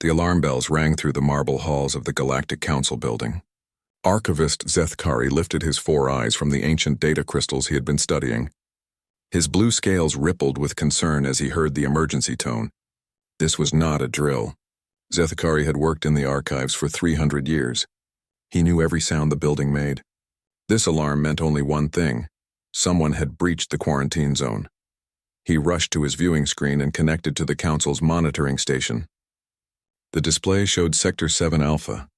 The alarm bells rang through the marble halls of the Galactic Council building. Archivist Zethkari lifted his 4 eyes from the ancient data crystals he had been studying. His blue scales rippled with concern as he heard the emergency tone. This was not a drill. Zethkari had worked in the archives for 300 years. He knew every sound the building made. This alarm meant only one thing. Someone had breached the quarantine zone. He rushed to his viewing screen and connected to the Council's monitoring station. The display showed Sector 7 Alpha,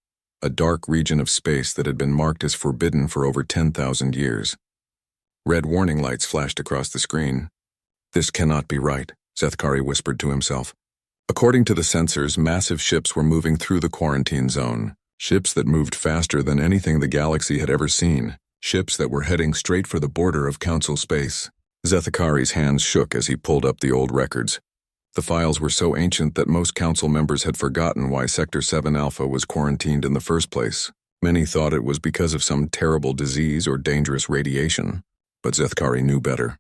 a dark region of space that had been marked as forbidden for over 10,000 years. Red warning lights flashed across the screen. This cannot be right, Zethkari whispered to himself. According to the sensors, massive ships were moving through the quarantine zone. Ships that moved faster than anything the galaxy had ever seen. Ships that were heading straight for the border of Council space. Zethkari's hands shook as he pulled up the old records. The files were so ancient that most Council members had forgotten why Sector 7 Alpha was quarantined in the first place. Many thought it was because of some terrible disease or dangerous radiation, but Zethkari knew better.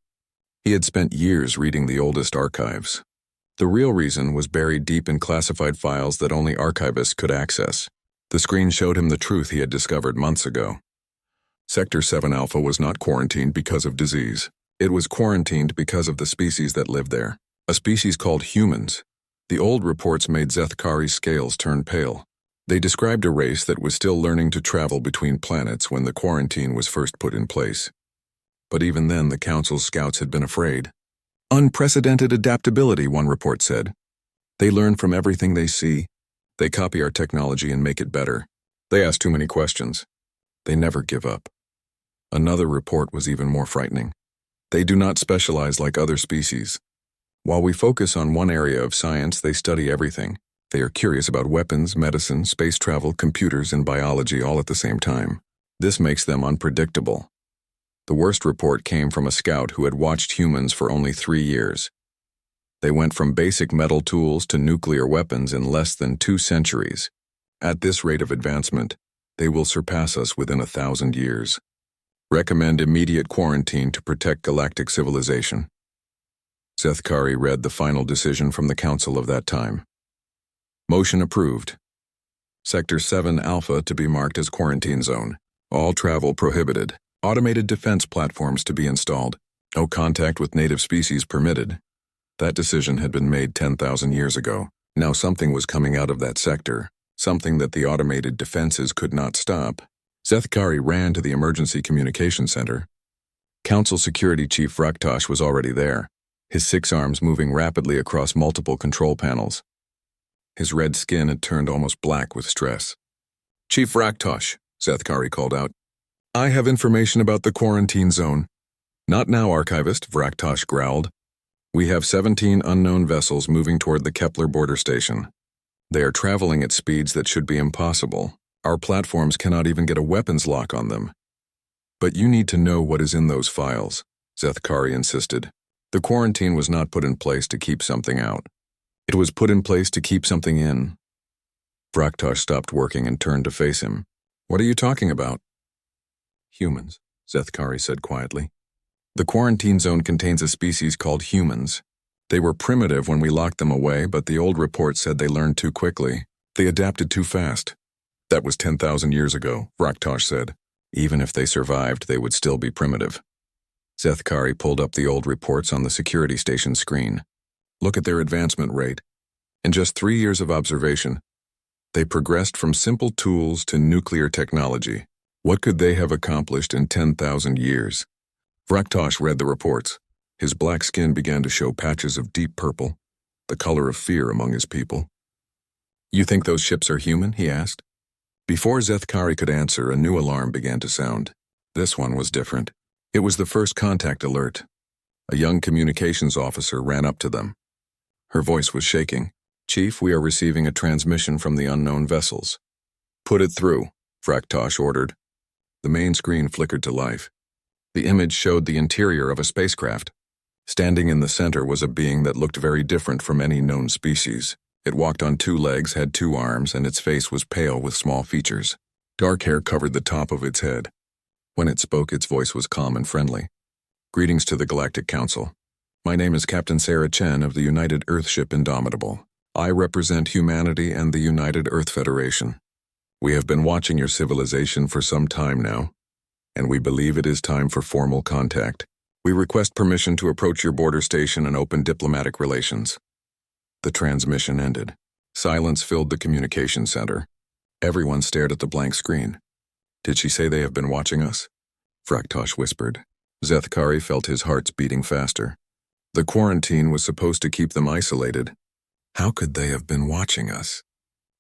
He had spent years reading the oldest archives. The real reason was buried deep in classified files that only archivists could access. The screen showed him the truth he had discovered months ago. Sector 7 Alpha was not quarantined because of disease. It was quarantined because of the species that lived there. A species called humans. The old reports made Zethkari's scales turn pale. They described a race that was still learning to travel between planets when the quarantine was first put in place. But even then, the Council's scouts had been afraid. Unprecedented adaptability, one report said. They learn from everything they see. They copy our technology and make it better. They ask too many questions. They never give up. Another report was even more frightening. They do not specialize like other species. While we focus on one area of science, they study everything. They are curious about weapons, medicine, space travel, computers, and biology all at the same time. This makes them unpredictable. The worst report came from a scout who had watched humans for only 3 years. They went from basic metal tools to nuclear weapons in less than 2 centuries. At this rate of advancement, they will surpass us within 1,000 years. Recommend immediate quarantine to protect galactic civilization. Zethkari read the final decision from the Council of that time. Motion approved. Sector 7 Alpha to be marked as quarantine zone. All travel prohibited. Automated defense platforms to be installed. No contact with native species permitted. That decision had been made 10,000 years ago. Now something was coming out of that sector, something that the automated defenses could not stop. Zethkari ran to the emergency communication center. Council Security Chief Raktosh was already there, his 6 arms moving rapidly across multiple control panels. His red skin had turned almost black with stress. Chief Raktosh, Zethkari called out. I have information about the quarantine zone. Not now, Archivist, Raktosh growled. We have 17 unknown vessels moving toward the Kepler border station. They are traveling at speeds that should be impossible. Our platforms cannot even get a weapons lock on them. But you need to know what is in those files, Zethkari insisted. The quarantine was not put in place to keep something out. It was put in place to keep something in. Raktosh stopped working and turned to face him. What are you talking about? Humans, Zethkari said quietly. The quarantine zone contains a species called humans. They were primitive when we locked them away, but the old report said they learned too quickly. They adapted too fast. That was 10,000 years ago, Raktosh said. Even if they survived, they would still be primitive. Zethkari pulled up the old reports on the security station screen. Look at their advancement rate. In just 3 years of observation, they progressed from simple tools to nuclear technology. What could they have accomplished in 10,000 years? Raktosh read the reports. His black skin began to show patches of deep purple, the color of fear among his people. You think those ships are human? He asked. Before Zethkari could answer, a new alarm began to sound. This one was different. It was the first contact alert. A young communications officer ran up to them. Her voice was shaking. Chief, we are receiving a transmission from the unknown vessels. Put it through, Raktosh ordered. The main screen flickered to life. The image showed the interior of a spacecraft. Standing in the center was a being that looked very different from any known species. It walked on 2 legs, had 2 arms, and its face was pale with small features. Dark hair covered the top of its head. When it spoke, its voice was calm and friendly. Greetings to the Galactic Council. My name is Captain Sarah Chen of the United Earthship Indomitable. I represent humanity and the United Earth Federation. We have been watching your civilization for some time now, and we believe it is time for formal contact. We request permission to approach your border station and open diplomatic relations." The transmission ended. Silence filled the communication center. Everyone stared at the blank screen. "Did she say they have been watching us?" Fraktosh whispered. Zethkari felt his heart beating faster. The quarantine was supposed to keep them isolated. How could they have been watching us?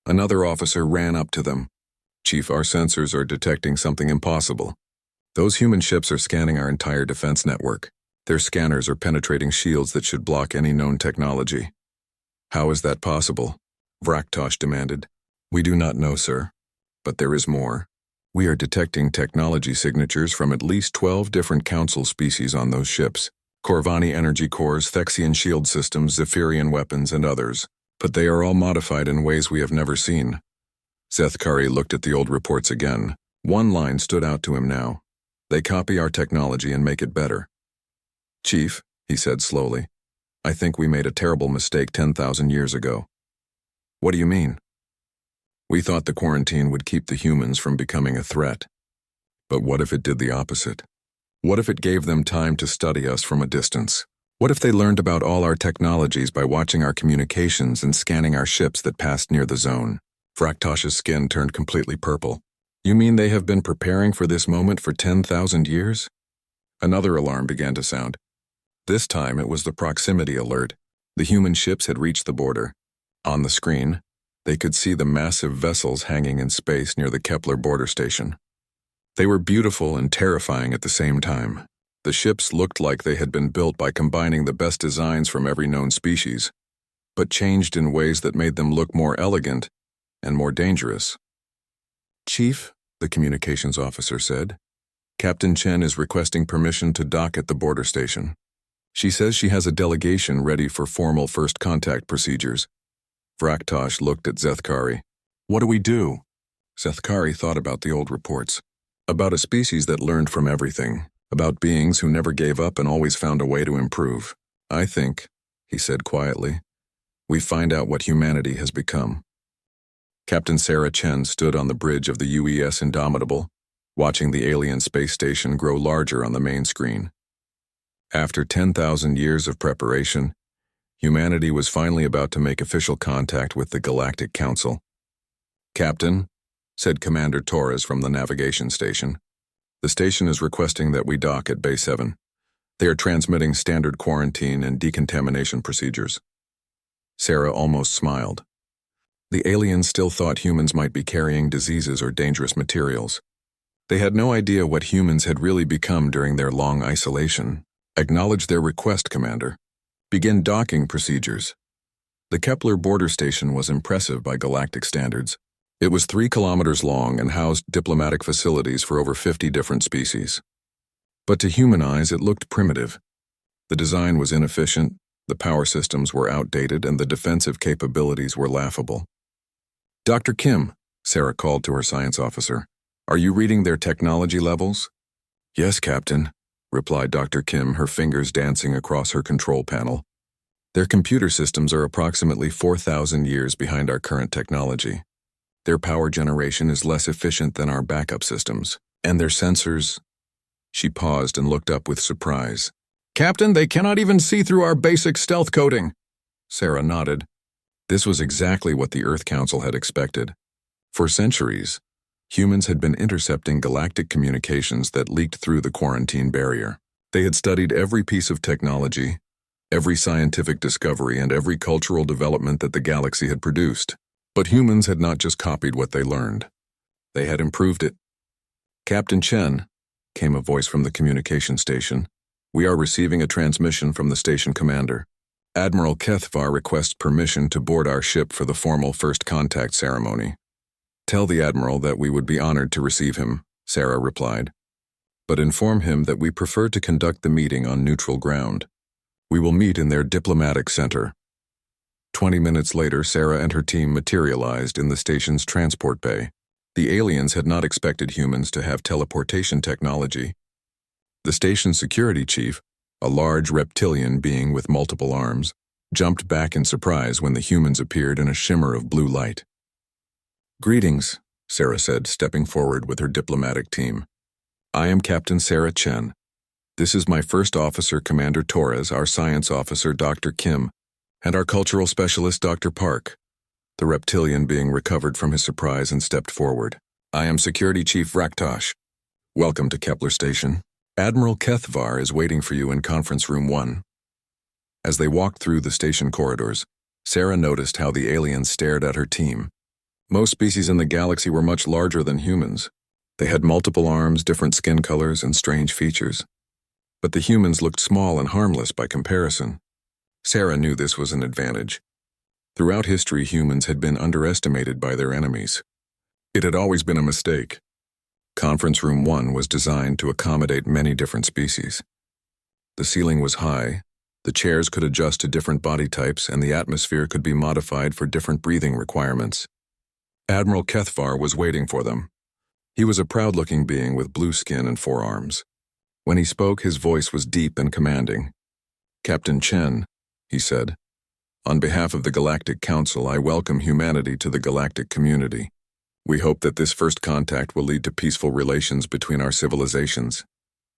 Another officer ran up to them. "Chief, our sensors are detecting something impossible. Those human ships are scanning our entire defense network. Their scanners are penetrating shields that should block any known technology." "How is that possible?" Fraktosh demanded. "We do not know, sir. But there is more. We are detecting technology signatures from at least 12 different council species on those ships. Corvani energy cores, Thexian shield systems, Zephyrian weapons, and others. But they are all modified in ways we have never seen." Zethkari looked at the old reports again. One line stood out to him now. "They copy our technology and make it better." "Chief," he said slowly, "I think we made a terrible mistake 10,000 years ago." "What do you mean?" "We thought the quarantine would keep the humans from becoming a threat. But what if it did the opposite? What if it gave them time to study us from a distance? What if they learned about all our technologies by watching our communications and scanning our ships that passed near the zone?" Fraktosh's skin turned completely purple. "You mean they have been preparing for this moment for 10,000 years? Another alarm began to sound. This time it was the proximity alert. The human ships had reached the border. On the screen, they could see the massive vessels hanging in space near the Kepler border station. They were beautiful and terrifying at the same time. The ships looked like they had been built by combining the best designs from every known species, but changed in ways that made them look more elegant and more dangerous. "Chief," the communications officer said, "Captain Chen is requesting permission to dock at the border station. She says she has a delegation ready for formal first contact procedures." Fraktosh looked at Zethkari. "What do we do?" Zethkari thought about the old reports. About a species that learned from everything. About beings who never gave up and always found a way to improve. "I think," he said quietly, "we find out what humanity has become." Captain Sarah Chen stood on the bridge of the UES Indomitable, watching the alien space station grow larger on the main screen. After 10,000 years of preparation, humanity was finally about to make official contact with the Galactic Council. "Captain," said Commander Torres from the navigation station, "the station is requesting that we dock at Bay 7. They are transmitting standard quarantine and decontamination procedures." Sarah almost smiled. The aliens still thought humans might be carrying diseases or dangerous materials. They had no idea what humans had really become during their long isolation. "Acknowledge their request, Commander. Begin docking procedures." The Kepler border station was impressive by galactic standards. It was 3 kilometers long and housed diplomatic facilities for over 50 different species. But to human eyes, it looked primitive. The design was inefficient, the power systems were outdated, and the defensive capabilities were laughable. "Dr. Kim," Sarah called to her science officer, "are you reading their technology levels?" "Yes, Captain," replied Dr. Kim, her fingers dancing across her control panel. "Their computer systems are approximately 4,000 years behind our current technology. Their power generation is less efficient than our backup systems, and their sensors—" She paused and looked up with surprise. "Captain, they cannot even see through our basic stealth coating." Sarah nodded. This was exactly what the Earth Council had expected. For centuries, humans had been intercepting galactic communications that leaked through the quarantine barrier. They had studied every piece of technology, every scientific discovery, and every cultural development that the galaxy had produced. But humans had not just copied what they learned. They had improved it. "Captain Chen," came a voice from the communication station, "we are receiving a transmission from the station commander. Admiral Kethvar requests permission to board our ship for the formal first contact ceremony." "Tell the Admiral that we would be honored to receive him," Sarah replied. "But inform him that we prefer to conduct the meeting on neutral ground. We will meet in their diplomatic center." 20 minutes later, Sarah and her team materialized in the station's transport bay. The aliens had not expected humans to have teleportation technology. The station's security chief, a large reptilian being with multiple arms, jumped back in surprise when the humans appeared in a shimmer of blue light. "Greetings," Sarah said, stepping forward with her diplomatic team. "I am Captain Sarah Chen. This is my first officer, Commander Torres, our science officer, Dr. Kim, and our cultural specialist, Dr. Park." The reptilian being recovered from his surprise and stepped forward. "I am Security Chief Raktosh. Welcome to Kepler Station. Admiral Kethvar is waiting for you in Conference Room 1. As they walked through the station corridors, Sarah noticed how the aliens stared at her team. Most species in the galaxy were much larger than humans. They had multiple arms, different skin colors, and strange features. But the humans looked small and harmless by comparison. Sarah knew this was an advantage. Throughout history, humans had been underestimated by their enemies. It had always been a mistake. Conference Room 1 was designed to accommodate many different species. The ceiling was high, the chairs could adjust to different body types, and the atmosphere could be modified for different breathing requirements. Admiral Kethvar was waiting for them. He was a proud-looking being with blue skin and 4 arms. When he spoke, his voice was deep and commanding. "Captain Chen," he said, "on behalf of the Galactic Council, I welcome humanity to the galactic community. We hope that this first contact will lead to peaceful relations between our civilizations."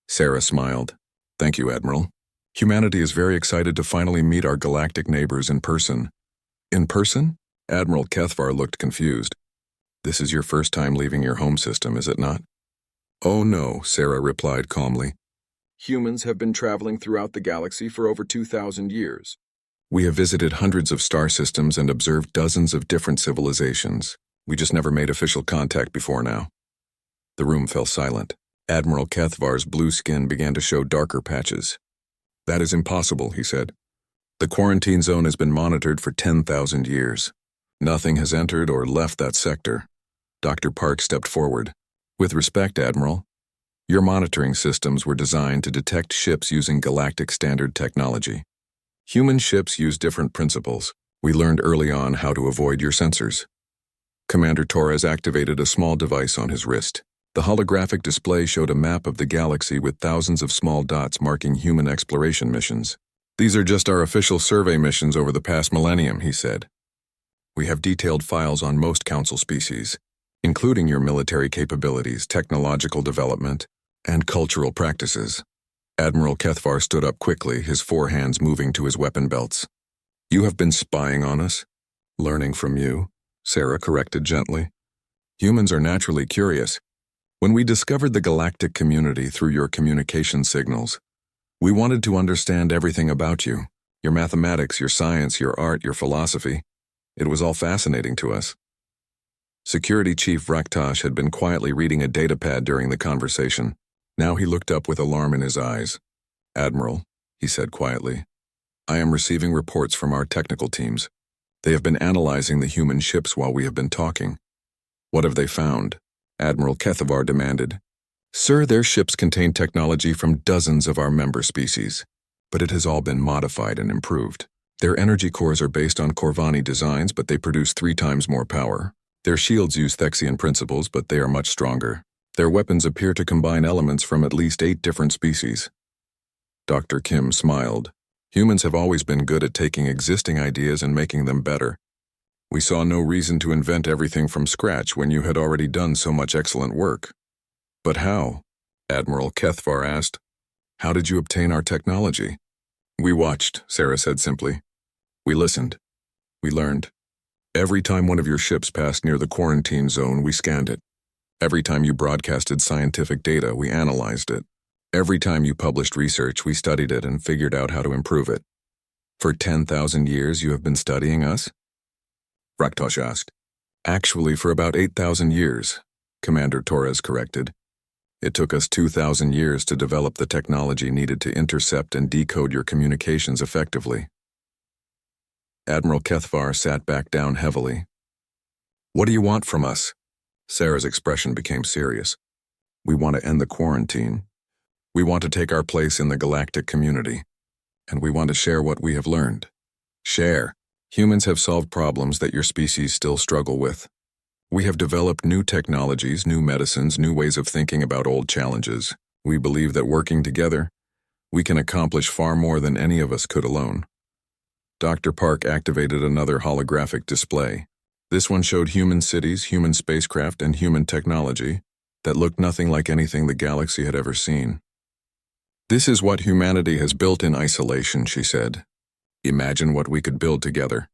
Sarah smiled. "Thank you, Admiral. Humanity is very excited to finally meet our galactic neighbors in person." "In person?" Admiral Kethvar looked confused. "This is your first time leaving your home system, is it not?" "Oh no," Sarah replied calmly. "Humans have been traveling throughout the galaxy for over 2,000 years. We have visited hundreds of star systems and observed dozens of different civilizations. We just never made official contact before now." The room fell silent. Admiral Kethvar's blue skin began to show darker patches. "That is impossible," he said. "The quarantine zone has been monitored for 10,000 years. Nothing has entered or left that sector." Dr. Park stepped forward. "With respect, Admiral, your monitoring systems were designed to detect ships using galactic standard technology. Human ships use different principles. We learned early on how to avoid your sensors." Commander Torres activated a small device on his wrist. The holographic display showed a map of the galaxy with thousands of small dots marking human exploration missions. "These are just our official survey missions over the past millennium," he said. "We have detailed files on most Council species, including your military capabilities, technological development, and cultural practices." Admiral Kethvar stood up quickly, his 4 hands moving to his weapon belts. "You have been spying on us?" "Learning from you," Sarah corrected gently. "Humans are naturally curious. When we discovered the galactic community through your communication signals, we wanted to understand everything about you, your mathematics, your science, your art, your philosophy. It was all fascinating to us." Security Chief Raktosh had been quietly reading a datapad during the conversation. Now he looked up with alarm in his eyes. "Admiral," he said quietly, "I am receiving reports from our technical teams. They have been analyzing the human ships while we have been talking." "What have they found?" Admiral Kethvar demanded. "Sir, their ships contain technology from dozens of our member species, but it has all been modified and improved. Their energy cores are based on Corvani designs, but they produce 3 times more power. Their shields use Thexian principles, but they are much stronger. Their weapons appear to combine elements from at least 8 different species." Dr. Kim smiled. "Humans have always been good at taking existing ideas and making them better. We saw no reason to invent everything from scratch when you had already done so much excellent work." "But how?" Admiral Kethvar asked. "How did you obtain our technology?" "We watched," Sarah said simply. "We listened. We learned. Every time one of your ships passed near the quarantine zone, we scanned it. Every time you broadcasted scientific data, we analyzed it. Every time you published research, we studied it and figured out how to improve it." "For 10,000 years you have been studying us?" Raktosh asked. "Actually, for about 8,000 years, Commander Torres corrected. It took us 2,000 years to develop the technology needed to intercept and decode your communications effectively." Admiral Kethvar sat back down heavily. "What do you want from us?" Sarah's expression became serious. "We want to end the quarantine. We want to take our place in the galactic community. And we want to share what we have learned." "Share." "Humans have solved problems that your species still struggle with. We have developed new technologies, new medicines, new ways of thinking about old challenges. We believe that working together, we can accomplish far more than any of us could alone." Dr. Park activated another holographic display. This one showed human cities, human spacecraft, and human technology that looked nothing like anything the galaxy had ever seen. "This is what humanity has built in isolation," she said. "Imagine what we could build together."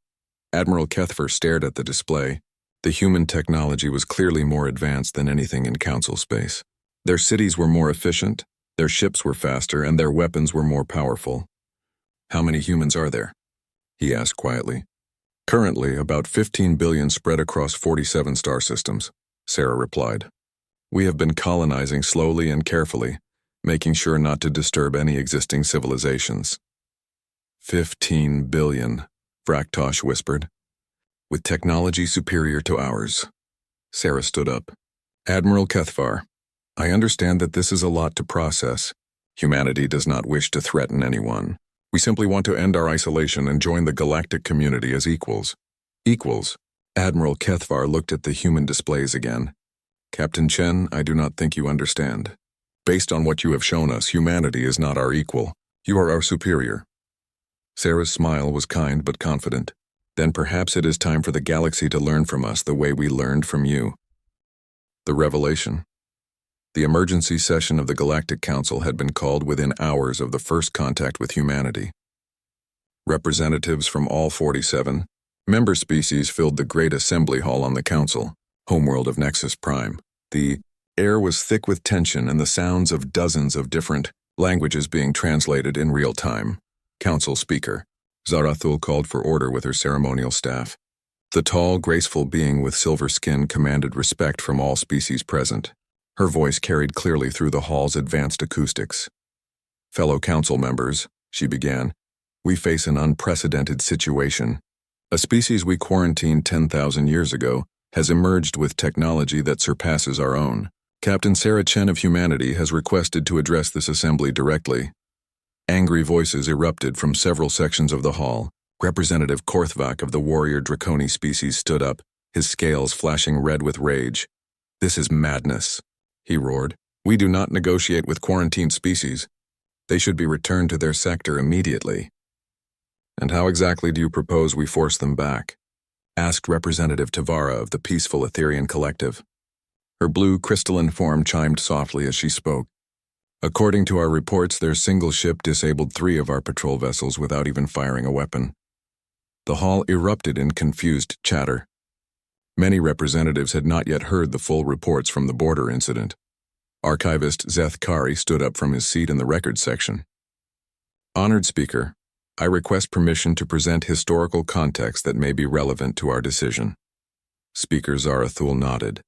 Admiral Kethver stared at the display. The human technology was clearly more advanced than anything in Council space. Their cities were more efficient, their ships were faster, and their weapons were more powerful. "How many humans are there?" he asked quietly. "Currently, about 15 billion spread across 47 star systems," Sarah replied. "We have been colonizing slowly and carefully, making sure not to disturb any existing civilizations." 15 billion, Fraktosh whispered. "With technology superior to ours." Sarah stood up. "Admiral Kethvar, I understand that this is a lot to process. Humanity does not wish to threaten anyone. We simply want to end our isolation and join the galactic community as equals." "Equals?" Admiral Kethvar looked at the human displays again. "Captain Chen, I do not think you understand. Based on what you have shown us, humanity is not our equal. You are our superior." Sarah's smile was kind but confident. "Then perhaps it is time for the galaxy to learn from us the way we learned from you." The revelation. The emergency session of the Galactic Council had been called within hours of the first contact with humanity. Representatives from all 47 member species filled the great assembly hall on the Council, homeworld of Nexus Prime. The air was thick with tension and the sounds of dozens of different languages being translated in real time. Council speaker Zarathul called for order with her ceremonial staff. The tall, graceful being with silver skin commanded respect from all species present. Her voice carried clearly through the hall's advanced acoustics. "Fellow council members," she began, "we face an unprecedented situation. A species we quarantined 10,000 years ago has emerged with technology that surpasses our own. Captain Sarah Chen of Humanity has requested to address this assembly directly." Angry voices erupted from several sections of the hall. Representative Korthvak of the warrior Draconi species stood up, his scales flashing red with rage. "This is madness," he roared. "We do not negotiate with quarantined species. They should be returned to their sector immediately." "And how exactly do you propose we force them back?" asked Representative Tavara of the Peaceful Etherian Collective. Her blue crystalline form chimed softly as she spoke. "According to our reports, their single ship disabled 3 of our patrol vessels without even firing a weapon." The hall erupted in confused chatter. Many representatives had not yet heard the full reports from the border incident. Archivist Zeth Kari stood up from his seat in the records section. "Honored Speaker, I request permission to present historical context that may be relevant to our decision." Speaker Zarathul nodded.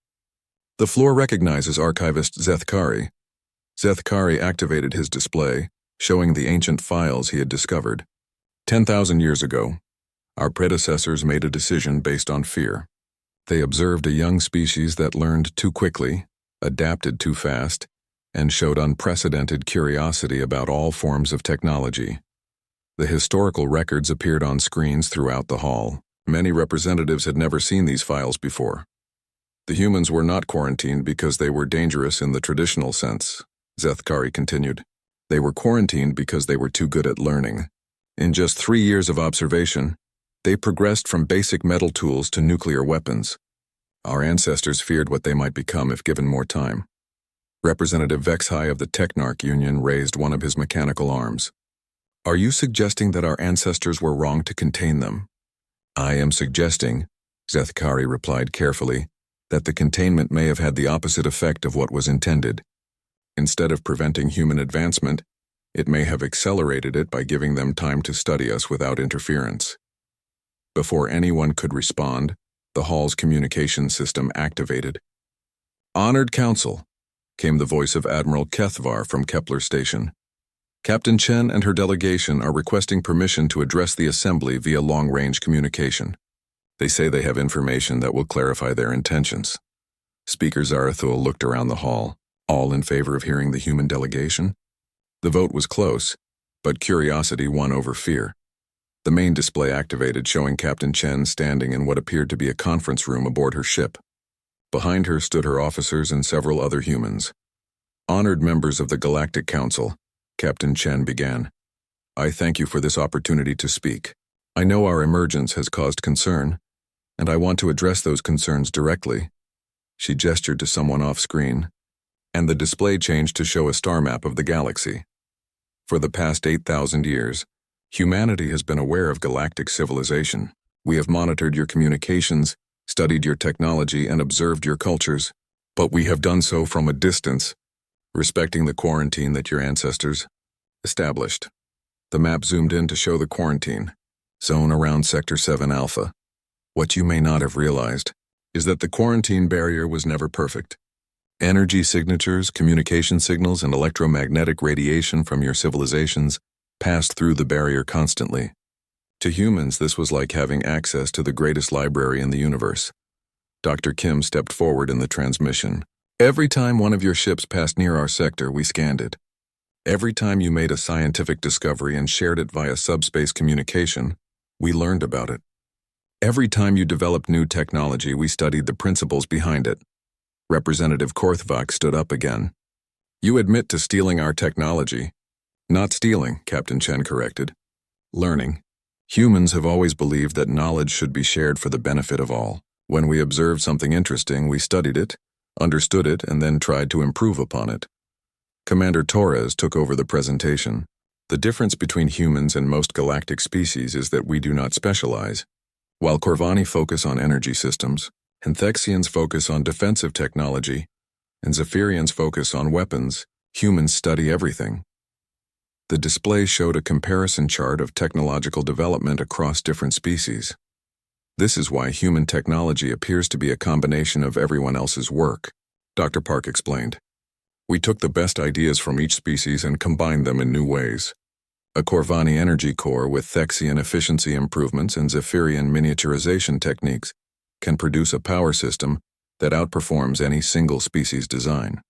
"The floor recognizes Archivist Zeth Kari." Zeth Kari activated his display, showing the ancient files he had discovered. 10,000 years ago, our predecessors made a decision based on fear. They observed a young species that learned too quickly, adapted too fast, and showed unprecedented curiosity about all forms of technology. The historical records appeared on screens throughout the hall. Many representatives had never seen these files before. "The humans were not quarantined because they were dangerous in the traditional sense," Zeth Kari continued. "They were quarantined because they were too good at learning. In just 3 years of observation, they progressed from basic metal tools to nuclear weapons. Our ancestors feared what they might become if given more time." Representative Vexhai of the Technarch Union raised one of his mechanical arms. "Are you suggesting that our ancestors were wrong to contain them?" "I am suggesting," Zeth Kari replied carefully, "that the containment may have had the opposite effect of what was intended. Instead of preventing human advancement, it may have accelerated it by giving them time to study us without interference." Before anyone could respond, the hall's communication system activated. "Honored Council," came the voice of Admiral Kethvar from Kepler Station. "Captain Chen and her delegation are requesting permission to address the assembly via long-range communication. They say they have information that will clarify their intentions." Speaker Zarathul looked around the hall. All in favor of hearing the human delegation? The vote was close, but curiosity won over fear. The main display activated, showing Captain Chen standing in what appeared to be a conference room aboard her ship. Behind her stood her officers and several other humans. "Honored members of the Galactic Council," Captain Chen began. "I thank you for this opportunity to speak. I know our emergence has caused concern, and I want to address those concerns directly. She gestured to someone off-screen, and the display changed to show a star map of the galaxy. For the past 8,000 years, humanity has been aware of galactic civilization. We have monitored your communications, studied your technology, and observed your cultures, but we have done so from a distance, respecting the quarantine that your ancestors established. The map zoomed in to show the quarantine zone around Sector 7 Alpha. What you may not have realized is that the quarantine barrier was never perfect. Energy signatures, communication signals, and electromagnetic radiation from your civilizations passed through the barrier constantly. To humans, this was like having access to the greatest library in the universe. Dr. Kim stepped forward in the transmission. Every time one of your ships passed near our sector, we scanned it. Every time you made a scientific discovery and shared it via subspace communication, we learned about it. Every time you developed new technology, we studied the principles behind it. Representative Korthvak stood up again. You admit to stealing our technology. Not stealing, Captain Chen corrected. Learning. Humans have always believed that knowledge should be shared for the benefit of all. When we observed something interesting, we studied it, understood it, and then tried to improve upon it. Commander Torres took over the presentation. The difference between humans and most galactic species is that we do not specialize. While Corvani focus on energy systems, Henthexians focus on defensive technology, and Zephyrians focus on weapons, humans study everything. The display showed a comparison chart of technological development across different species. This is why human technology appears to be a combination of everyone else's work, Dr. Park explained. We took the best ideas from each species and combined them in new ways. A Corvani energy core with Thexian efficiency improvements and Zephyrian miniaturization techniques can produce a power system that outperforms any single species design.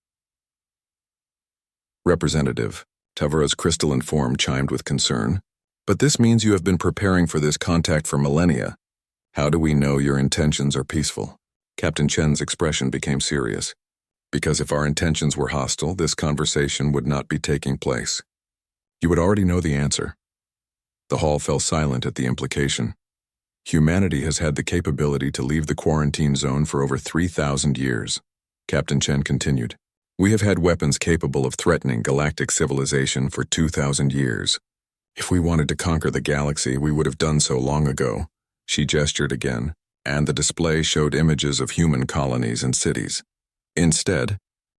Representative Tavara's crystalline form chimed with concern. But this means you have been preparing for this contact for millennia. How do we know your intentions are peaceful? Captain Chen's expression became serious. Because if our intentions were hostile, this conversation would not be taking place. You would already know the answer. The hall fell silent at the implication. Humanity has had the capability to leave the quarantine zone for over 3,000 years. Captain Chen continued. We have had weapons capable of threatening galactic civilization for 2,000 years. If we wanted to conquer the galaxy, we would have done so long ago. She gestured again, and the display showed images of human colonies and cities. Instead,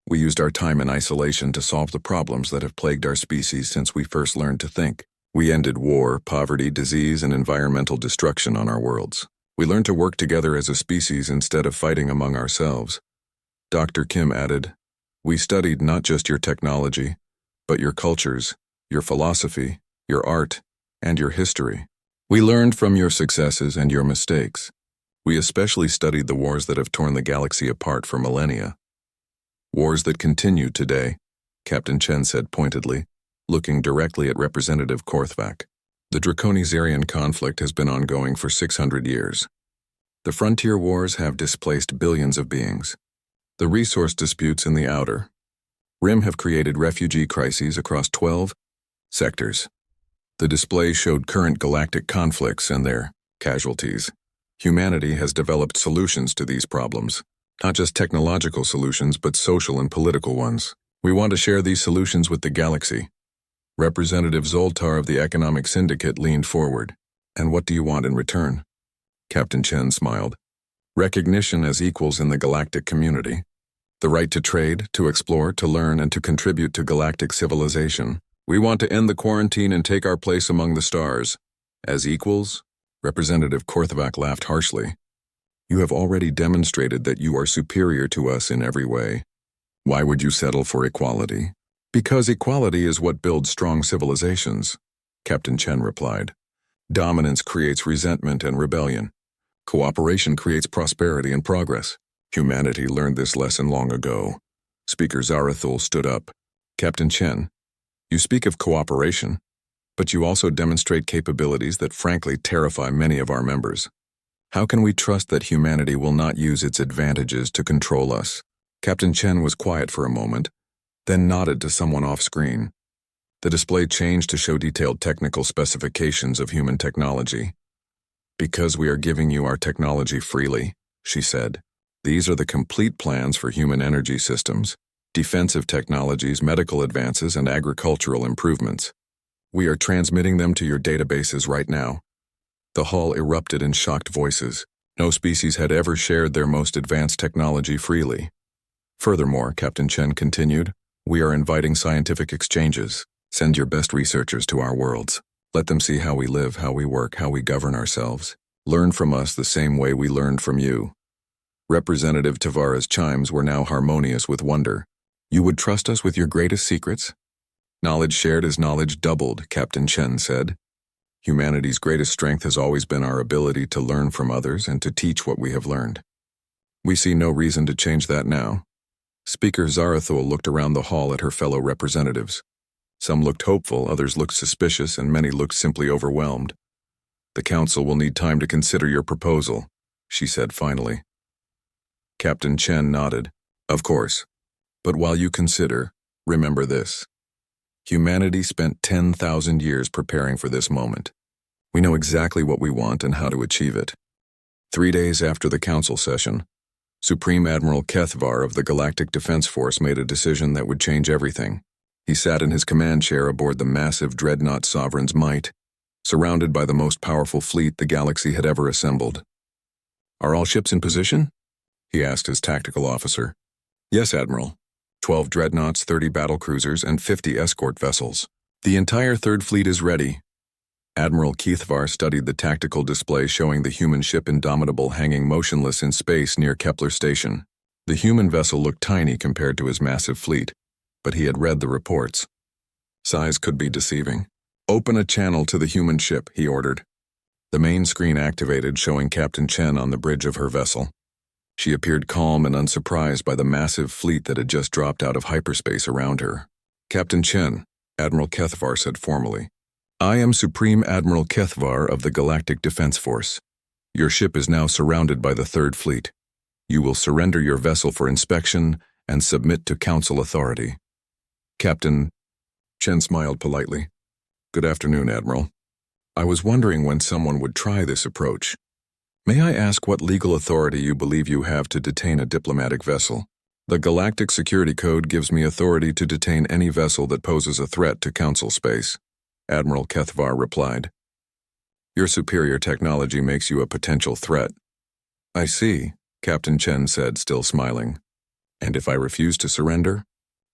we used our time in isolation to solve the problems that have plagued our species since we first learned to think. We ended war, poverty, disease, and environmental destruction on our worlds. We learned to work together as a species instead of fighting among ourselves. Dr. Kim added, we studied not just your technology, but your cultures, your philosophy, your art, and your history. We learned from your successes and your mistakes. We especially studied the wars that have torn the galaxy apart for millennia. Wars that continue today, Captain Chen said pointedly, looking directly at Representative Korthvak. The Draconi-Zarian conflict has been ongoing for 600 years. The frontier wars have displaced billions of beings. The resource disputes in the Outer Rim have created refugee crises across 12 sectors. The display showed current galactic conflicts and their casualties. Humanity has developed solutions to these problems, not just technological solutions, but social and political ones. We want to share these solutions with the galaxy. Representative Zoltar of the Economic Syndicate leaned forward. And what do you want in return? Captain Chen smiled. Recognition as equals in the galactic community. The right to trade, to explore, to learn, and to contribute to galactic civilization. We want to end the quarantine and take our place among the stars. As equals? Representative Korthvak laughed harshly. You have already demonstrated that you are superior to us in every way. Why would you settle for equality? Because equality is what builds strong civilizations, Captain Chen replied. Dominance creates resentment and rebellion. Cooperation creates prosperity and progress. Humanity learned this lesson long ago. Speaker Zarathul stood up. Captain Chen, you speak of cooperation, but you also demonstrate capabilities that frankly terrify many of our members. How can we trust that humanity will not use its advantages to control us? Captain Chen was quiet for a moment, then nodded to someone off-screen. The display changed to show detailed technical specifications of human technology. Because we are giving you our technology freely, she said. These are the complete plans for human energy systems, defensive technologies, medical advances, and agricultural improvements. We are transmitting them to your databases right now. The hall erupted in shocked voices. No species had ever shared their most advanced technology freely. Furthermore, Captain Chen continued, we are inviting scientific exchanges. Send your best researchers to our worlds. Let them see how we live, how we work, how we govern ourselves. Learn from us the same way we learned from you. Representative Tavara's chimes were now harmonious with wonder. You would trust us with your greatest secrets? Knowledge shared is knowledge doubled, Captain Chen said. Humanity's greatest strength has always been our ability to learn from others and to teach what we have learned. We see no reason to change that now. Speaker Zarathul looked around the hall at her fellow representatives. Some looked hopeful, others looked suspicious, and many looked simply overwhelmed. The council will need time to consider your proposal, she said finally. Captain Chen nodded. Of course. But while you consider, remember this. Humanity spent 10,000 years preparing for this moment. We know exactly what we want and how to achieve it. 3 days after the council session, Supreme Admiral Kethvar of the Galactic Defense Force made a decision that would change everything. He sat in his command chair aboard the massive dreadnought Sovereign's Might, surrounded by the most powerful fleet the galaxy had ever assembled. Are all ships in position? He asked his tactical officer. Yes, Admiral. 12 dreadnoughts, 30 battlecruisers, and 50 escort vessels. The entire Third Fleet is ready. Admiral Kethvar studied the tactical display showing the human ship Indomitable hanging motionless in space near Kepler Station. The human vessel looked tiny compared to his massive fleet, but he had read the reports. Size could be deceiving. Open a channel to the human ship, he ordered. The main screen activated, showing Captain Chen on the bridge of her vessel. She appeared calm and unsurprised by the massive fleet that had just dropped out of hyperspace around her. Captain Chen, Admiral Kethvar said formally. I am Supreme Admiral Kethvar of the Galactic Defense Force. Your ship is now surrounded by the Third Fleet. You will surrender your vessel for inspection and submit to Council authority. Captain Chen smiled politely. Good afternoon, Admiral. I was wondering when someone would try this approach. May I ask what legal authority you believe you have to detain a diplomatic vessel? The Galactic Security Code gives me authority to detain any vessel that poses a threat to Council space, Admiral Kethvar replied. Your superior technology makes you a potential threat. I see, Captain Chen said, still smiling. And if I refuse to surrender?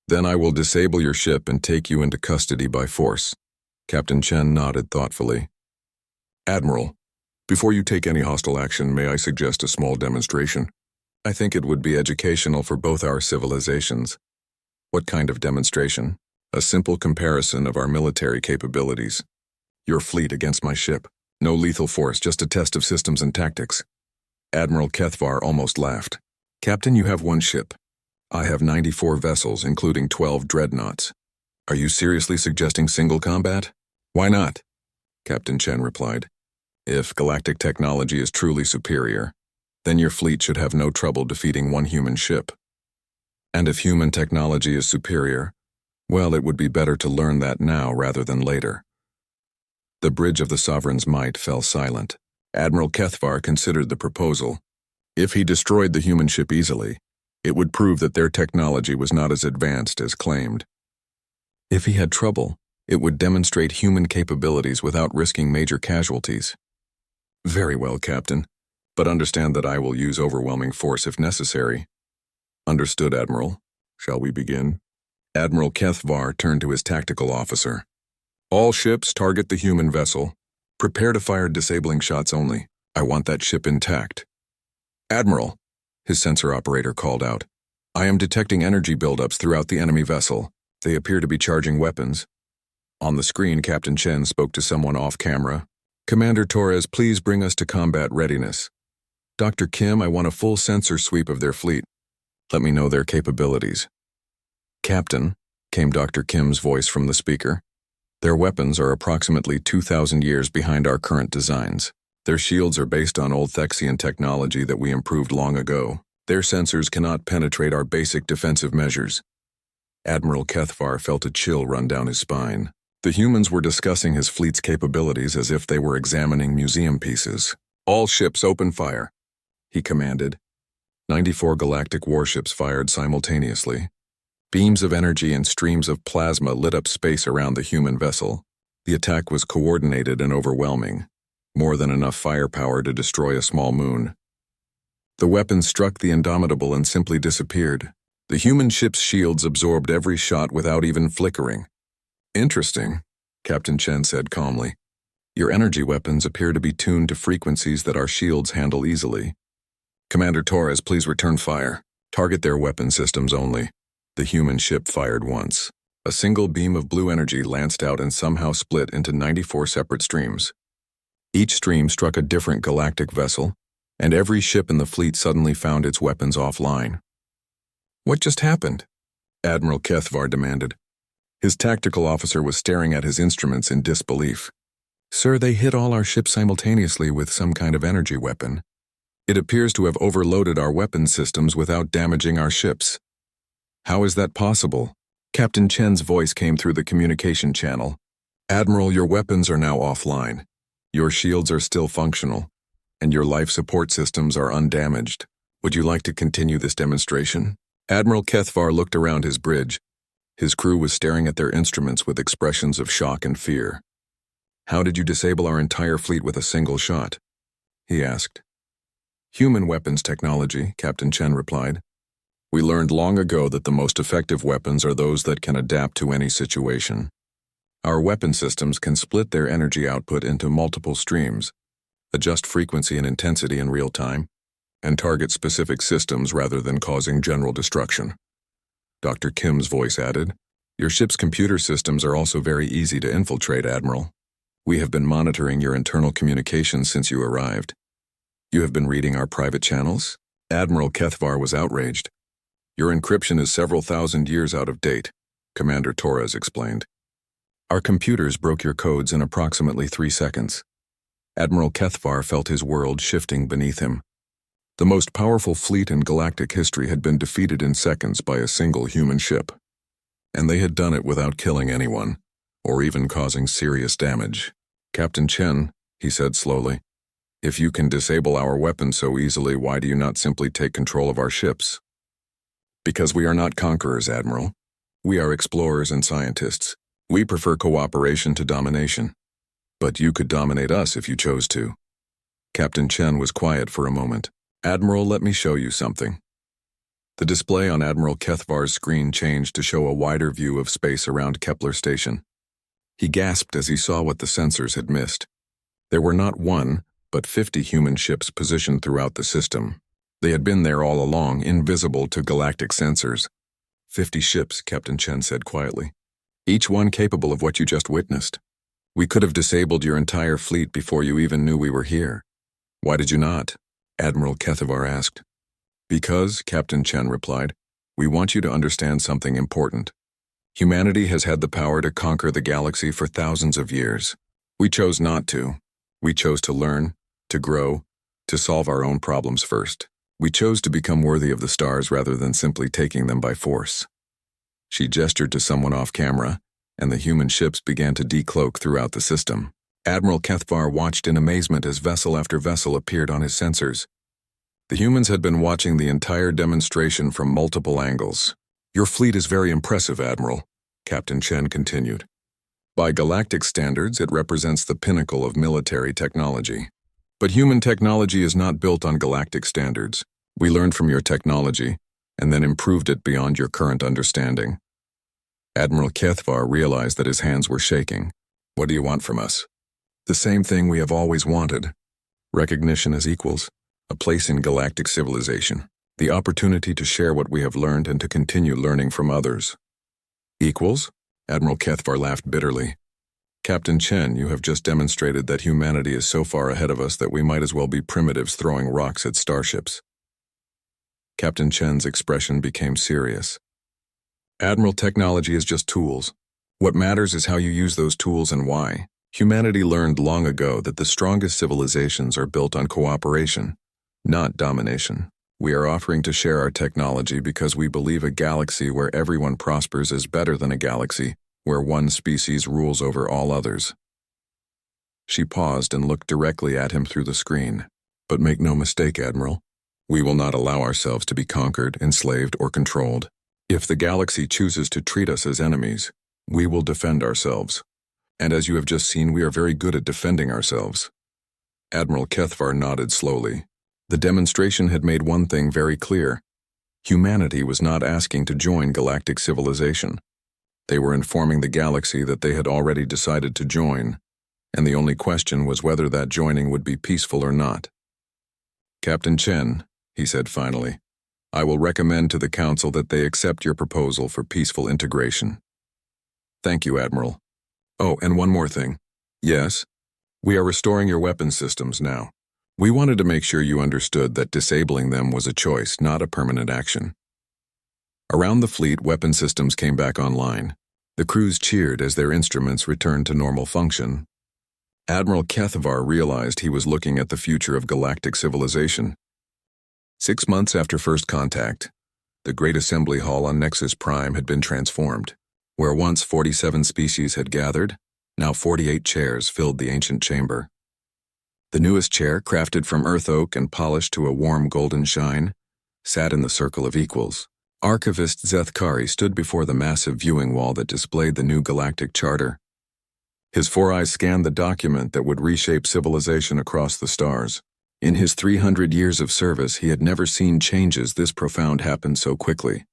Then I will disable your ship and take you into custody by force. Captain Chen nodded thoughtfully. Admiral, before you take any hostile action, may I suggest a small demonstration? I think it would be educational for both our civilizations. What kind of demonstration? A simple comparison of our military capabilities. Your fleet against my ship. No lethal force, just a test of systems and tactics. Admiral Kethvar almost laughed. Captain, you have one ship. I have 94 vessels, including 12 dreadnoughts. Are you seriously suggesting single combat? Why not? Captain Chen replied. If galactic technology is truly superior, then your fleet should have no trouble defeating one human ship. And if human technology is superior, well, it would be better to learn that now rather than later. The bridge of the Sovereign's Might fell silent. Admiral Kethvar considered the proposal. If he destroyed the human ship easily, it would prove that their technology was not as advanced as claimed. If he had trouble, it would demonstrate human capabilities without risking major casualties. Very well, Captain, but understand that I will use overwhelming force if necessary. Understood, Admiral. Shall we begin? Admiral Kethvar turned to his tactical officer. All ships target the human vessel. Prepare to fire disabling shots only. I want that ship intact. Admiral, his sensor operator called out. I am detecting energy buildups throughout the enemy vessel. They appear to be charging weapons. On the screen, Captain Chen spoke to someone off camera. Commander Torres, please bring us to combat readiness. Dr. Kim, I want a full sensor sweep of their fleet. Let me know their capabilities. Captain, came Dr. Kim's voice from the speaker. Their weapons are approximately 2,000 years behind our current designs. Their shields are based on old Thexian technology that we improved long ago. Their sensors cannot penetrate our basic defensive measures. Admiral Kethvar felt a chill run down his spine. The humans were discussing his fleet's capabilities as if they were examining museum pieces. All ships open fire, he commanded. 94 galactic warships fired simultaneously. Beams of energy and streams of plasma lit up space around the human vessel. The attack was coordinated and overwhelming, more than enough firepower to destroy a small moon. The weapons struck the Indomitable and simply disappeared. The human ship's shields absorbed every shot without even flickering. Interesting, Captain Chen said calmly. Your energy weapons appear to be tuned to frequencies that our shields handle easily. Commander Torres, please return fire. Target their weapon systems only. The human ship fired once. A single beam of blue energy lanced out and somehow split into 94 separate streams. Each stream struck a different galactic vessel, and every ship in the fleet suddenly found its weapons offline. What just happened? Admiral Kethvar demanded. His tactical officer was staring at his instruments in disbelief. Sir, they hit all our ships simultaneously with some kind of energy weapon. It appears to have overloaded our weapon systems without damaging our ships. How is that possible? Captain Chen's voice came through the communication channel. Admiral, your weapons are now offline. Your shields are still functional, and your life support systems are undamaged. Would you like to continue this demonstration? Admiral Kethvar looked around his bridge. His crew was staring at their instruments with expressions of shock and fear. How did you disable our entire fleet with a single shot? He asked. Human weapons technology, Captain Chen replied. We learned long ago that the most effective weapons are those that can adapt to any situation. Our weapon systems can split their energy output into multiple streams, adjust frequency and intensity in real time, and target specific systems rather than causing general destruction. Dr. Kim's voice added, Your ship's computer systems are also very easy to infiltrate, Admiral. We have been monitoring your internal communications since you arrived. You have been reading our private channels? Admiral Kethvar was outraged. Your encryption is several thousand years out of date, Commander Torres explained. Our computers broke your codes in approximately 3 seconds. Admiral Kethvar felt his world shifting beneath him. The most powerful fleet in galactic history had been defeated in seconds by a single human ship. And they had done it without killing anyone, or even causing serious damage. Captain Chen, he said slowly, if you can disable our weapons so easily, why do you not simply take control of our ships? Because we are not conquerors, Admiral. We are explorers and scientists. We prefer cooperation to domination. But you could dominate us if you chose to. Captain Chen was quiet for a moment. Admiral, let me show you something. The display on Admiral Kethvar's screen changed to show a wider view of space around Kepler Station. He gasped as he saw what the sensors had missed. There were not 1, but 50 human ships positioned throughout the system. They had been there all along, invisible to galactic sensors. 50 ships, Captain Chen said quietly. Each one capable of what you just witnessed. We could have disabled your entire fleet before you even knew we were here. Why did you not? Admiral Kethvar asked. Because, Captain Chen replied, we want you to understand something important. Humanity has had the power to conquer the galaxy for thousands of years. We chose not to. We chose to learn, to grow, to solve our own problems first. We chose to become worthy of the stars rather than simply taking them by force. She gestured to someone off camera, and the human ships began to decloak throughout the system. Admiral Kethvar watched in amazement as vessel after vessel appeared on his sensors. The humans had been watching the entire demonstration from multiple angles. Your fleet is very impressive, Admiral, Captain Chen continued. By galactic standards, it represents the pinnacle of military technology. But human technology is not built on galactic standards. We learned from your technology, and then improved it beyond your current understanding. Admiral Kethvar realized that his hands were shaking. What do you want from us? The same thing we have always wanted. Recognition as equals, a place in galactic civilization, the opportunity to share what we have learned and to continue learning from others. Equals? Admiral Kethvar laughed bitterly. Captain Chen, you have just demonstrated that humanity is so far ahead of us that we might as well be primitives throwing rocks at starships. Captain Chen's expression became serious. Admiral, technology is just tools. What matters is how you use those tools and why. Humanity learned long ago that the strongest civilizations are built on cooperation, not domination. We are offering to share our technology because we believe a galaxy where everyone prospers is better than a galaxy where one species rules over all others. She paused and looked directly at him through the screen. But make no mistake, Admiral, we will not allow ourselves to be conquered, enslaved, or controlled. If the galaxy chooses to treat us as enemies, we will defend ourselves. And as you have just seen, we are very good at defending ourselves. Admiral Kethvar nodded slowly. The demonstration had made one thing very clear. Humanity was not asking to join galactic civilization. They were informing the galaxy that they had already decided to join, and the only question was whether that joining would be peaceful or not. Captain Chen, he said finally, I will recommend to the Council that they accept your proposal for peaceful integration. Thank you, Admiral. Oh, and one more thing. Yes, we are restoring your weapon systems now. We wanted to make sure you understood that disabling them was a choice, not a permanent action. Around the fleet, weapon systems came back online. The crews cheered as their instruments returned to normal function. Admiral Kethvar realized he was looking at the future of galactic civilization. 6 months after first contact, the Great Assembly Hall on Nexus Prime had been transformed. Where once 47 species had gathered, now 48 chairs filled the ancient chamber. The newest chair, crafted from earth oak and polished to a warm golden shine, sat in the circle of equals. Archivist Zeth Kari stood before the massive viewing wall that displayed the new galactic charter. His 4 eyes scanned the document that would reshape civilization across the stars. In his 300 years of service, he had never seen changes this profound happen so quickly.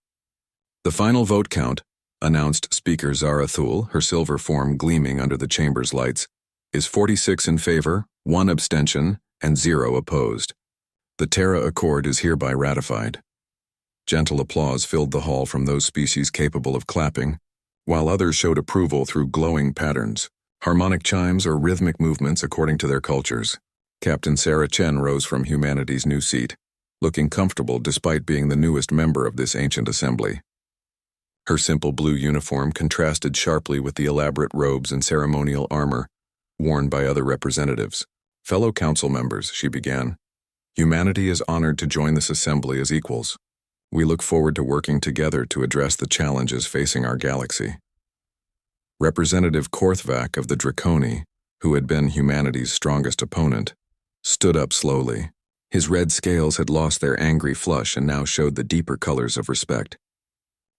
The final vote count, announced Speaker Zarathul, her silver form gleaming under the chamber's lights, is 46 in favor, 1 abstention, and 0 opposed. The Terra Accord is hereby ratified. Gentle applause filled the hall from those species capable of clapping, while others showed approval through glowing patterns, harmonic chimes or rhythmic movements according to their cultures. Captain Sarah Chen rose from humanity's new seat, looking comfortable despite being the newest member of this ancient assembly. Her simple blue uniform contrasted sharply with the elaborate robes and ceremonial armor worn by other representatives. Fellow council members, she began, humanity is honored to join this assembly as equals. We look forward to working together to address the challenges facing our galaxy. Representative Korthvac of the Draconi, who had been humanity's strongest opponent, stood up slowly. His red scales had lost their angry flush and now showed the deeper colors of respect.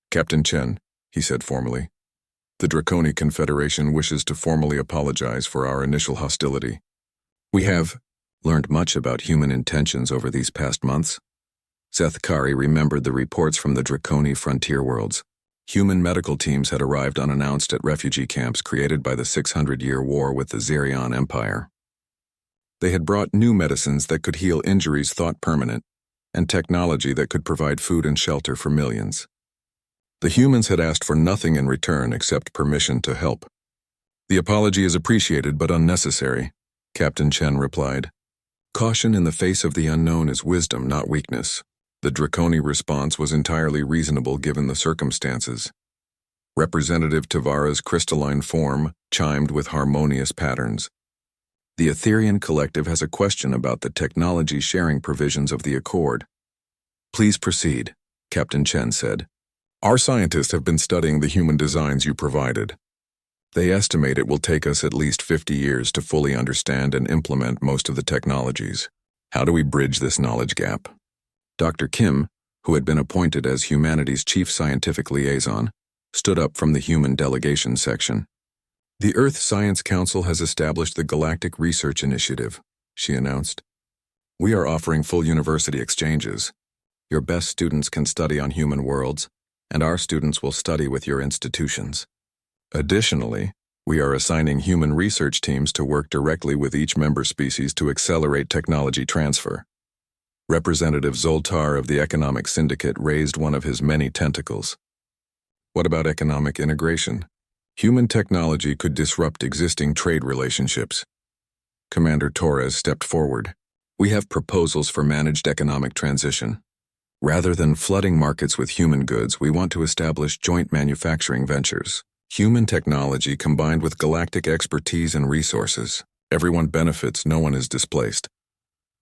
Captain Chen, he said formally, the Draconi Confederation wishes to formally apologize for our initial hostility. We have learned much about human intentions over these past months. Zeth Kari remembered the reports from the Draconi frontier worlds. Human medical teams had arrived unannounced at refugee camps created by the 600-year war with the Zerion Empire. They had brought new medicines that could heal injuries thought permanent, and technology that could provide food and shelter for millions. The humans had asked for nothing in return except permission to help. The apology is appreciated but unnecessary, Captain Chen replied. Caution in the face of the unknown is wisdom, not weakness. The Draconi response was entirely reasonable given the circumstances. Representative Tavara's crystalline form chimed with harmonious patterns. The Etherian Collective has a question about the technology sharing provisions of the Accord. Please proceed, Captain Chen said. Our scientists have been studying the human designs you provided. They estimate it will take us at least 50 years to fully understand and implement most of the technologies. How do we bridge this knowledge gap? Dr. Kim, who had been appointed as humanity's chief scientific liaison, stood up from the human delegation section. The Earth Science Council has established the Galactic Research Initiative, she announced. We are offering full university exchanges. Your best students can study on human worlds, and our students will study with your institutions. Additionally, we are assigning human research teams to work directly with each member species to accelerate technology transfer. Representative Zoltar of the Economic Syndicate raised one of his many tentacles. What about economic integration? Human technology could disrupt existing trade relationships. Commander Torres stepped forward. We have proposals for managed economic transition. Rather than flooding markets with human goods, we want to establish joint manufacturing ventures. Human technology combined with galactic expertise and resources. Everyone benefits, no one is displaced.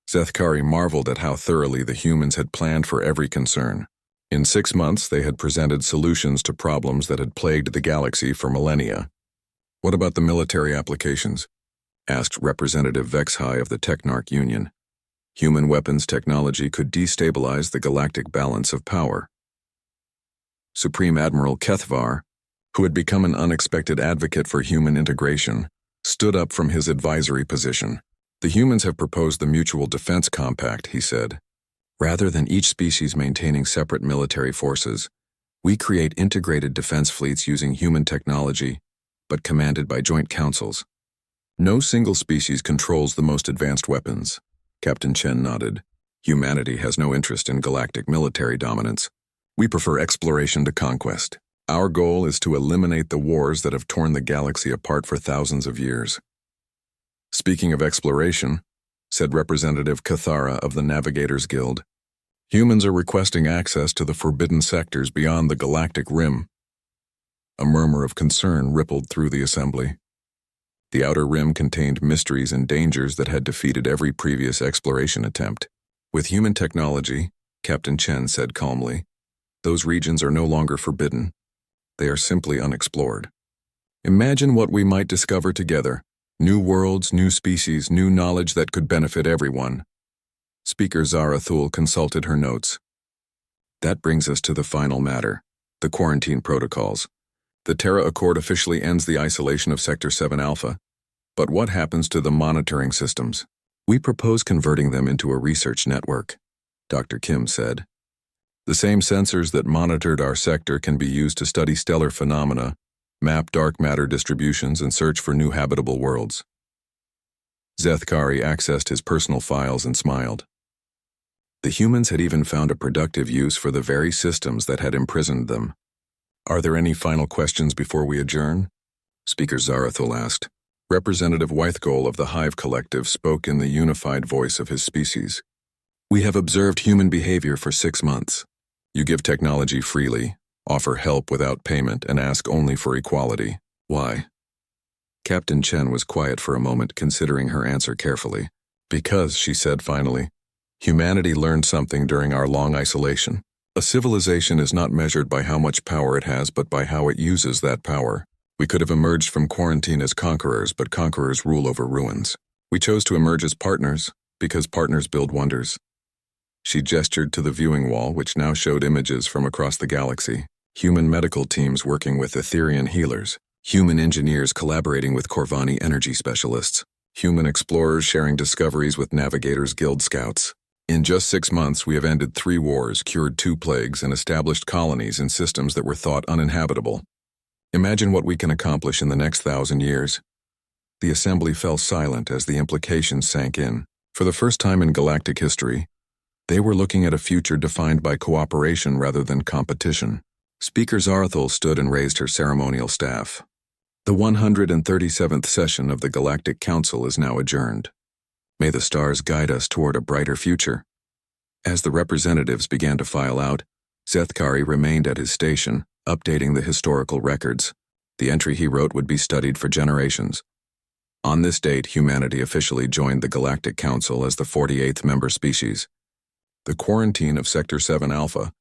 Zeth Kari marveled at how thoroughly the humans had planned for every concern. In 6 months, they had presented solutions to problems that had plagued the galaxy for millennia. What about the military applications? Asked Representative Vexhai of the Technarch Union. Human weapons technology could destabilize the galactic balance of power. Supreme Admiral Kethvar, who had become an unexpected advocate for human integration, stood up from his advisory position. The humans have proposed the Mutual Defense Compact, he said. Rather than each species maintaining separate military forces, we create integrated defense fleets using human technology, but commanded by joint councils. No single species controls the most advanced weapons. Captain Chen nodded. Humanity has no interest in galactic military dominance. We prefer exploration to conquest. Our goal is to eliminate the wars that have torn the galaxy apart for thousands of years. Speaking of exploration, said Representative Cathara of the Navigators Guild, humans are requesting access to the forbidden sectors beyond the galactic rim. A murmur of concern rippled through the assembly. The outer rim contained mysteries and dangers that had defeated every previous exploration attempt. With human technology, Captain Chen said calmly, those regions are no longer forbidden. They are simply unexplored. Imagine what we might discover together. New worlds, new species, new knowledge that could benefit everyone. Speaker Zarathul consulted her notes. That brings us to the final matter, the quarantine protocols. The Terra Accord officially ends the isolation of Sector 7 Alpha. But what happens to the monitoring systems? We propose converting them into a research network, Dr. Kim said. The same sensors that monitored our sector can be used to study stellar phenomena, map dark matter distributions, and search for new habitable worlds. Zethkari accessed his personal files and smiled. The humans had even found a productive use for the very systems that had imprisoned them. Are there any final questions before we adjourn? Speaker Zarathul asked. Representative Wythgol of the Hive Collective spoke in the unified voice of his species. We have observed human behavior for 6 months. You give technology freely, offer help without payment, and ask only for equality. Why? Captain Chen was quiet for a moment, considering her answer carefully. Because, she said finally, humanity learned something during our long isolation. A civilization is not measured by how much power it has, but by how it uses that power. We could have emerged from quarantine as conquerors, but conquerors rule over ruins. We chose to emerge as partners, because partners build wonders. She gestured to the viewing wall, which now showed images from across the galaxy. Human medical teams working with Etherian healers. Human engineers collaborating with Corvani energy specialists. Human explorers sharing discoveries with Navigators Guild scouts. In just 6 months, we have ended 3 wars, cured 2 plagues, and established colonies in systems that were thought uninhabitable. Imagine what we can accomplish in the next 1,000 years. The assembly fell silent as the implications sank in. For the first time in galactic history, they were looking at a future defined by cooperation rather than competition. Speaker Zarathul stood and raised her ceremonial staff. The 137th session of the Galactic Council is now adjourned. May the stars guide us toward a brighter future. As the representatives began to file out, Zethkari remained at his station, updating the historical records. The entry he wrote would be studied for generations. On this date, humanity officially joined the Galactic Council as the 48th member species. The quarantine of Sector 7 Alpha,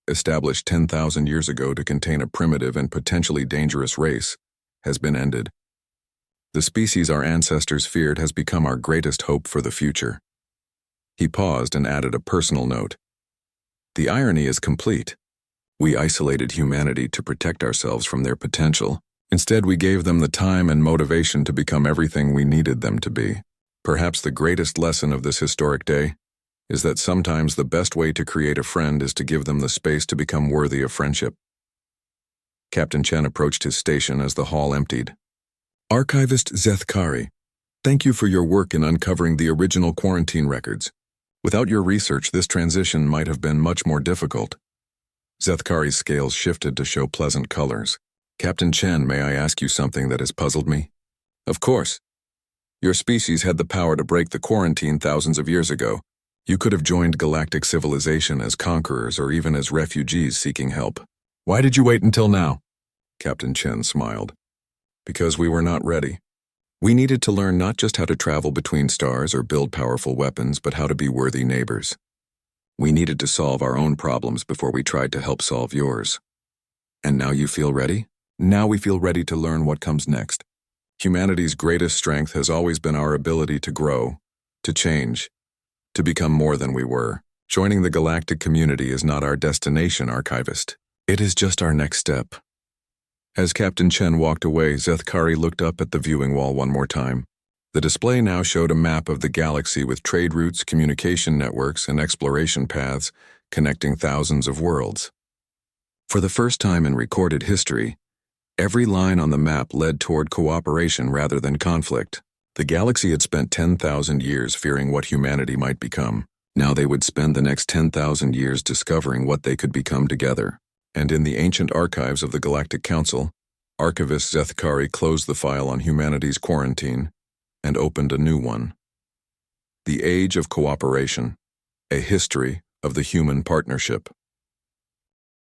established 10,000 years ago to contain a primitive and potentially dangerous race, has been ended. The species our ancestors feared has become our greatest hope for the future. He paused and added a personal note. The irony is complete. We isolated humanity to protect ourselves from their potential. Instead, we gave them the time and motivation to become everything we needed them to be. Perhaps the greatest lesson of this historic day is that sometimes the best way to create a friend is to give them the space to become worthy of friendship. Captain Chen approached his station as the hall emptied. Archivist Zethkari, thank you for your work in uncovering the original quarantine records. Without your research, this transition might have been much more difficult. Zethkari's scales shifted to show pleasant colors. Captain Chen, may I ask you something that has puzzled me? Of course. Your species had the power to break the quarantine thousands of years ago. You could have joined galactic civilization as conquerors or even as refugees seeking help. Why did you wait until now? Captain Chen smiled. Because we were not ready. We needed to learn not just how to travel between stars or build powerful weapons, but how to be worthy neighbors. We needed to solve our own problems before we tried to help solve yours. And now you feel ready? Now we feel ready to learn what comes next. Humanity's greatest strength has always been our ability to grow, to change, to become more than we were. Joining the galactic community is not our destination, archivist. It is just our next step. As Captain Chen walked away, Zethkari looked up at the viewing wall one more time. The display now showed a map of the galaxy with trade routes, communication networks, and exploration paths connecting thousands of worlds. For the first time in recorded history, every line on the map led toward cooperation rather than conflict. The galaxy had spent 10,000 years fearing what humanity might become. Now they would spend the next 10,000 years discovering what they could become together. And in the ancient archives of the Galactic Council, Archivist Zethkari closed the file on humanity's quarantine and opened a new one. The Age of Cooperation, a history of the human partnership.